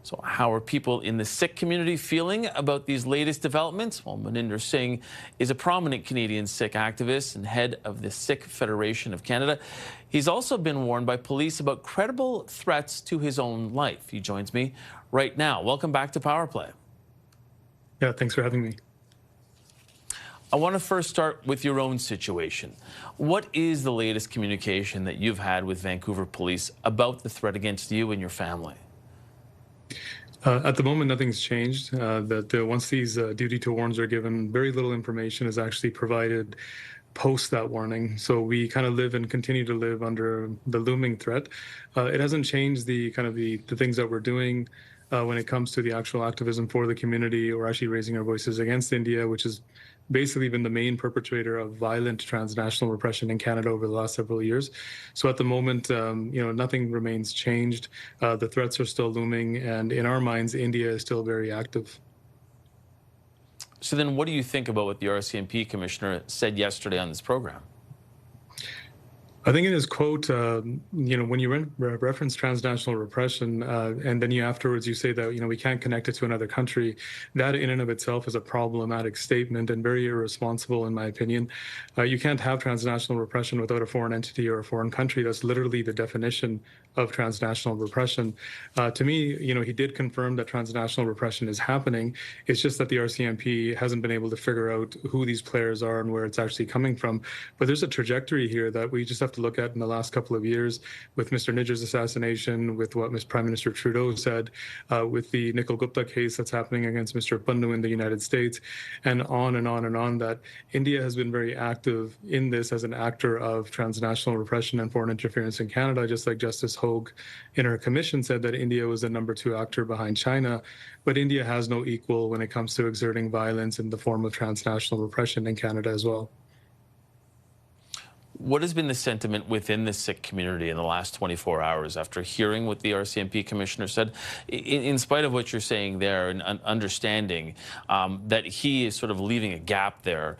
So how are people in the Sikh community feeling about these latest developments? Well, Moninder Singh is a prominent Canadian Sikh activist and head of the Sikh Federation of Canada. He's also been warned by police about credible threats to his own life. He joins me right now. Welcome back to Power Play. Yeah, thanks for having me. I want to first start with your own situation. What is the latest communication that you've had with Vancouver police about the threat against you and your family? At the moment, nothing's changed. Once these duty to warns are given, very little information is actually provided post that warning. So we kind of live and continue to live under the looming threat. It hasn't changed the things that we're doing when it comes to the actual activism for the community, or actually raising our voices against India, which has basically been the main perpetrator of violent transnational repression in Canada over the last several years. So at the moment, nothing remains changed. The threats are still looming, and in our minds, India is still very active. So then what do you think about what the RCMP Commissioner said yesterday on this program? I think in his quote, when you reference transnational repression, and then afterwards you say that, we can't connect it to another country, that in and of itself is a problematic statement and very irresponsible, in my opinion. You can't have transnational repression without a foreign entity or a foreign country. That's literally the definition of transnational repression. To me, he did confirm that transnational repression is happening. It's just that the RCMP hasn't been able to figure out who these players are and where it's actually coming from. But there's a trajectory here that we just have to look at in the last couple of years, with Mr. Nijjar's assassination, with what Prime Minister Trudeau said, with the Nikhil Gupta case that's happening against Mr. Bundu in the United States, and on and on and on, that India has been very active in this as an actor of transnational repression and foreign interference in Canada, just like Justice Hogue in her commission said that India was the #2 actor behind China. But India has no equal when it comes to exerting violence in the form of transnational repression in Canada as well. What has been the sentiment within the Sikh community in the last 24 hours after hearing what the RCMP Commissioner said, in spite of what you're saying there, and understanding that he is sort of leaving a gap there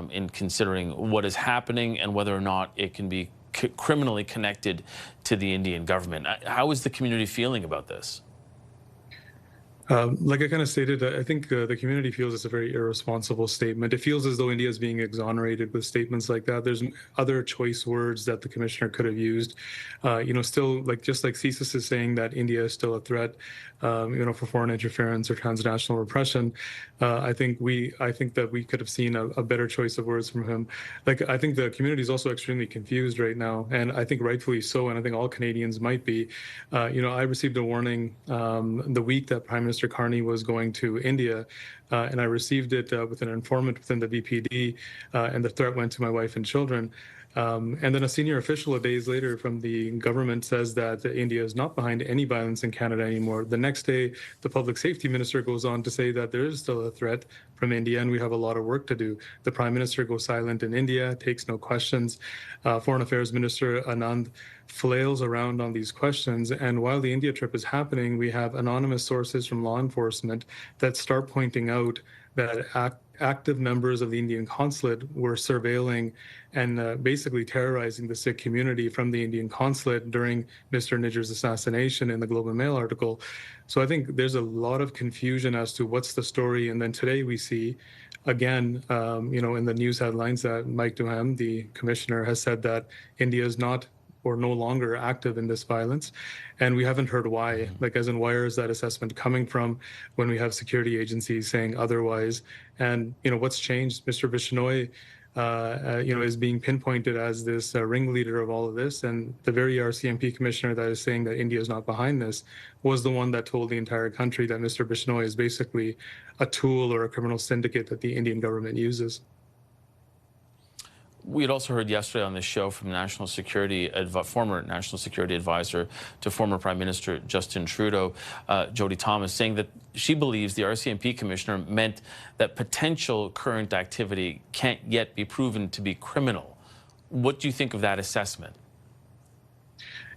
in considering what is happening and whether or not it can be criminally connected to the Indian government? How is the community feeling about this? Like I kind of stated, I think the community feels it's a very irresponsible statement. It feels as though India is being exonerated with statements like that. There's other choice words that the commissioner could have used. Still, just like CSIS is saying that India is still a threat, for foreign interference or transnational repression. I think that we could have seen a better choice of words from him. I think the community is also extremely confused right now, and I think rightfully so. And I think all Canadians might be. I received a warning the week that Prime Minister Carney was going to India, and I received it with an informant within the VPD, and the threat went to my wife and children. And then a senior official days later from the government says that India is not behind any violence in Canada anymore. The next day, the public safety minister goes on to say that there is still a threat from India and we have a lot of work to do. The prime minister goes silent in India, takes no questions. Foreign affairs minister Anand flails around on these questions. And while the India trip is happening, we have anonymous sources from law enforcement that start pointing out that active members of the Indian consulate were surveilling and basically terrorizing the Sikh community from the Indian consulate during Mr. Nijjar's assassination in the Globe and Mail article. So I think there's a lot of confusion as to what's the story. And then today we see, again, in the news headlines that Mike Duham, the commissioner, has said that India is not or no longer active in this violence. And we haven't heard why. As in, where is that assessment coming from when we have security agencies saying otherwise? And, what's changed? Mr. Bishnoi, is being pinpointed as this ringleader of all of this. And the very RCMP commissioner that is saying that India is not behind this was the one that told the entire country that Mr. Bishnoi is basically a tool or a criminal syndicate that the Indian government uses. We had also heard yesterday on this show from former National Security Advisor to former Prime Minister Justin Trudeau, Jody Thomas, saying that she believes the RCMP Commissioner meant that potential current activity can't yet be proven to be criminal. What do you think of that assessment?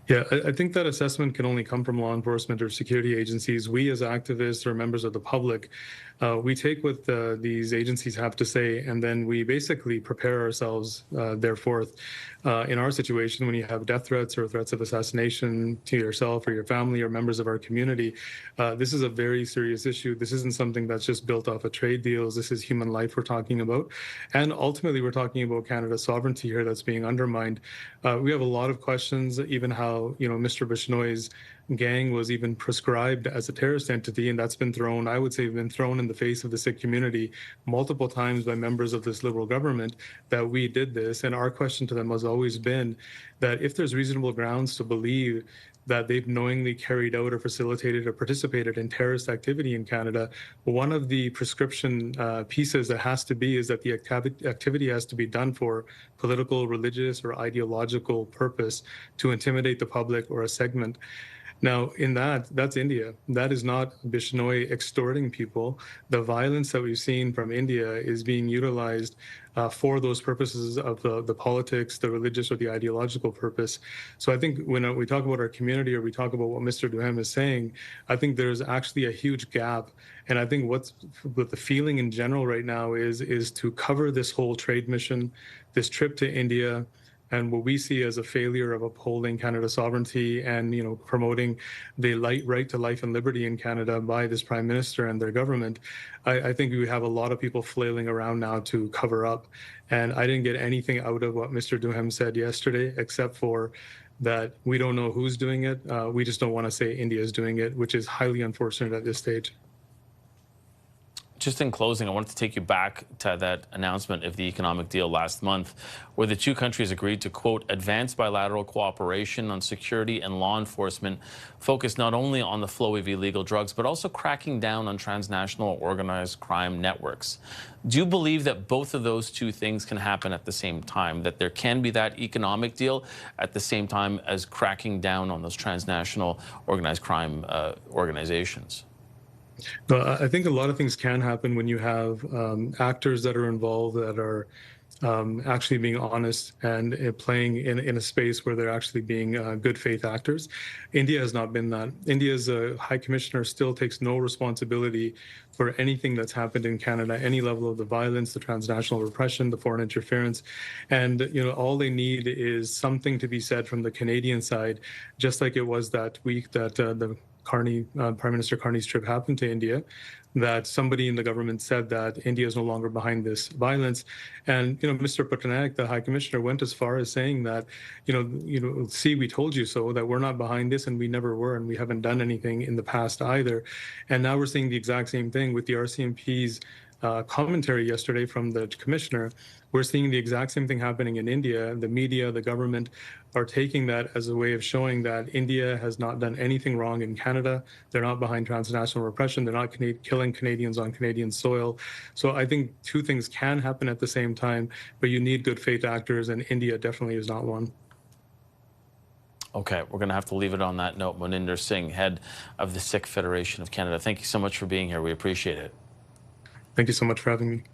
Yeah, I think that assessment can only come from law enforcement or security agencies. We, as activists or members of the public, we take what these agencies have to say, and then we basically prepare ourselves thereforth. In our situation, when you have death threats or threats of assassination to yourself or your family or members of our community, this is a very serious issue. This isn't something that's just built off of trade deals. This is human life we're talking about. And ultimately, we're talking about Canada's sovereignty here that's being undermined. We have a lot of questions, even how Mr. Bishnoi's gang was even prescribed as a terrorist entity, and that's been thrown, I would say, been thrown in the face of the Sikh community multiple times by members of this Liberal government that we did this. And our question to them has always been that if there's reasonable grounds to believe that they've knowingly carried out or facilitated or participated in terrorist activity in Canada, one of the prescription pieces that has to be is that the activity has to be done for political, religious, or ideological purpose to intimidate the public or a segment. Now, that's India. That is not Bishnoi extorting people. The violence that we've seen from India is being utilized for those purposes of the politics, the religious, or the ideological purpose. So I think when we talk about our community or we talk about what Mr. Duhem is saying, I think there's actually a huge gap. And I think what the feeling in general right now is to cover this whole trade mission, this trip to India, and what we see as a failure of upholding Canada's sovereignty and promoting the right to life and liberty in Canada by this Prime Minister and their government. I think we have a lot of people flailing around now to cover up. And I didn't get anything out of what Mr. Duhem said yesterday, except for that we don't know who's doing it. We just don't want to say India is doing it, which is highly unfortunate at this stage. Just in closing, I wanted to take you back to that announcement of the economic deal last month, where the two countries agreed to, quote, advance bilateral cooperation on security and law enforcement, focused not only on the flow of illegal drugs, but also cracking down on transnational organized crime networks. Do you believe that both of those two things can happen at the same time, that there can be that economic deal at the same time as cracking down on those transnational organized crime organizations? I think a lot of things can happen when you have actors that are involved that are actually being honest and playing in a space where they're actually being good faith actors. India has not been that. India's High Commissioner still takes no responsibility for anything that's happened in Canada, any level of the violence, the transnational repression, the foreign interference. And, all they need is something to be said from the Canadian side, just like it was that week that the Prime Minister Carney's trip happened to India, that somebody in the government said that India is no longer behind this violence. And, Mr. Patnaik, the High Commissioner, went as far as saying that, see, we told you so, that we're not behind this and we never were, and we haven't done anything in the past either. And now we're seeing the exact same thing with the RCMP's commentary yesterday from the commissioner. We're seeing the exact same thing happening in India. The media, the government are taking that as a way of showing that India has not done anything wrong in Canada. They're not behind transnational repression. They're not killing Canadians on Canadian soil. So I think two things can happen at the same time, but you need good faith actors, and India definitely is not one. Okay, we're going to have to leave it on that note. Moninder Singh, head of the Sikh Federation of Canada, thank you so much for being here. We appreciate it. Thank you so much for having me.